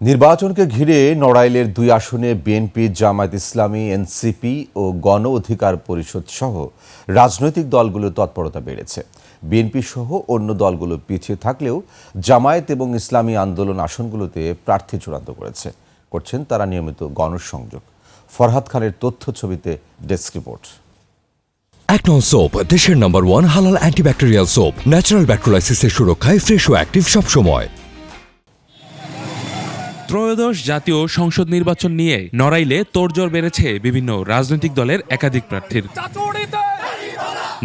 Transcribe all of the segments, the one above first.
নির্বাচনকে ঘিরে নড়াইলের দুই আসনে বিএনপি, জামায়াত ইসলামী, এনসিপি ও গণ অধিকার পরিষদ সহ রাজনৈতিক দলগুলোর তৎপরতা বেড়েছে। বিএনপি সহ অন্য দলগুলো পিছিয়ে থাকলেও জামায়াত এবং ইসলামী আন্দোলন আসনগুলোতে প্রার্থী চূড়ান্ত করছেন তারা নিয়মিত গণসংযোগ। ফরহাদ খানের তথ্য ছবিতে ডেস্ক রিপোর্ট। একনল সোপ দেশের নম্বর 1 হালাল অ্যান্টিব্যাকটেরিয়াল সোপ, ন্যাচারাল ব্যাকটেরিয়ালাইসিসের সুরক্ষায় ফ্রেশ ও অ্যাক্টিভ সবসময়। ত্রয়োদশ জাতীয় সংসদ নির্বাচন নিয়ে নড়াইলে তোড়জোড় বেড়েছে বিভিন্ন রাজনৈতিক দলের একাধিক প্রার্থীর।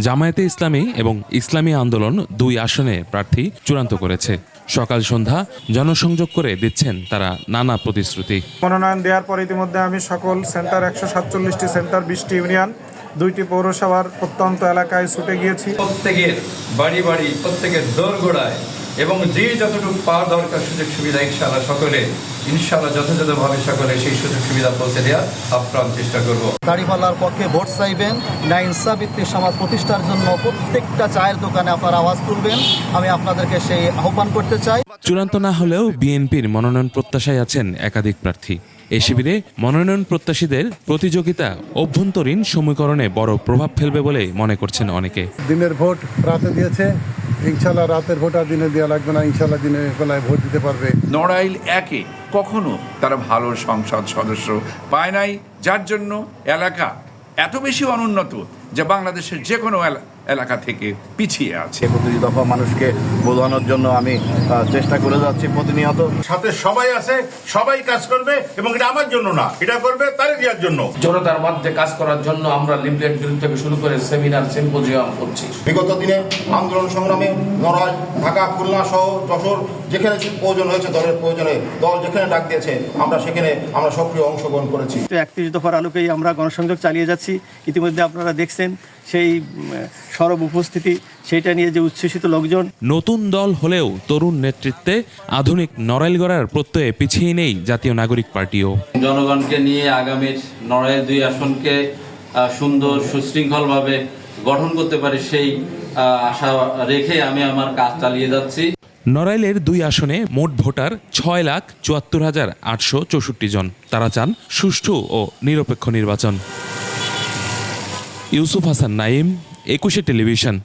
জামায়াতে ইসলামী এবং ইসলামী আন্দোলন দুই আসনে প্রার্থী চূড়ান্ত করেছে। সকাল সন্ধ্যা জনসংযোগ করে দিচ্ছেন তারা নানা প্রতিশ্রুতি। মনোনয়ন দেওয়ার পর ইতিমধ্যে আমি সকল সেন্টার 147টি সেন্টার, 20টি ইউনিয়ন, 2টি পৌরসভার প্রত্যন্ত এলাকায় ছুটে গিয়েছি। প্রত্যেকের বাড়ি বাড়ি, প্রত্যেকের দোরগোড়ায় এবং যে যতটুকু পাওয়া দরকার সুযোগ সুবিধা ইনশাআল্লাহ যথাযথভাবে সকলে সেই সুযোগ সুবিধা পৌঁছে দেওয়ার আপ্রাণ চেষ্টা করব। দাড়িপাল্লার পক্ষে ভোট চাইবেন, ন্যায় ইনসাফভিত্তিক সমাজ প্রতিষ্ঠার জন্য প্রত্যেকটা চায়ের দোকানে আপনারা আওয়াজ তুলবেন। আমি আপনাদেরকে সেই আহ্বান করতে চাই। চূড়ান্ত না হলেও বিএনপির মনোনয়ন প্রত্যাশায় আছেন একাধিক প্রার্থী। এ শিবিরে মনোনয়ন প্রত্যাশীদের প্রতিযোগিতা অভ্যন্তরীণ সমীকরণে বড় প্রভাব ফেলবে বলে মনে করছেন অনেকে। দিনের ভোট রাতে দিয়েছে, ইনশাল্লাহ রাতের ভোট আর দিনে দেওয়া লাগবে না, ইনশাল্লাহ দিনের বেলায় ভোট দিতে পারবে। নড়াইল একে কখনো তারা ভালো সংসদ সদস্য পায় নাই, যার জন্য এলাকা এত বেশি অনুন্নত যে বাংলাদেশের যে কোনো এলাকা থেকে পিছিয়ে আছে। প্রতিটি দফা মানুষকে বোঝানোর জন্য আমি চেষ্টা করে যাচ্ছি প্রতিনিয়ত। সাথে সবাই আছে, সবাই কাজ করবে এবং এটা আমার জন্য না, এটা করবে তারে দেওয়ার জন্য। জনতার মধ্যে কাজ করার জন্য আমরা লিফলেট বিরোধী থেকে শুরু করে সেমিনার, সিম্পোজিয়াম করছি। বিগত দিনে আন্দোলন সংগ্রামে নড়াইল, ঢাকা, খুলনা সহ যশোর যেখানে প্রয়োজন হয়েছে, দলের প্রয়োজনে দল যেখানে ডাক দিয়েছে সেখানে আমরা সক্রিয় অংশগ্রহণ করেছি। 31 দফার আলোকেই আমরা গণসংযোগ চালিয়ে যাচ্ছি। ইতিমধ্যে আপনারা দেখছেন সেই সরব উপস্থিতি, সেটা নিয়ে যে উচ্ছ্বসিত লোকজন। নতুন দল হলেও তরুণ নেতৃত্বে আধুনিক নড়াইল গড়ার প্রত্যয়ে পিছিয়ে নেই জাতীয় নাগরিক পার্টিও। জনগণকে নিয়ে আগামীর নড়াইল দুই আসনকে সুন্দর সুশৃঙ্খলভাবে গঠন করতে পারে সেই আশা রেখে আমি আমার কাজ চালিয়ে যাচ্ছি। নড়াইলের দুই আসনে মোট ভোটার 6,74,864 জন। তারা চান সুষ্ঠু ও নিরপেক্ষ নির্বাচন। ইউসুফ হাসান নাইম, 21 টেলিভিশন।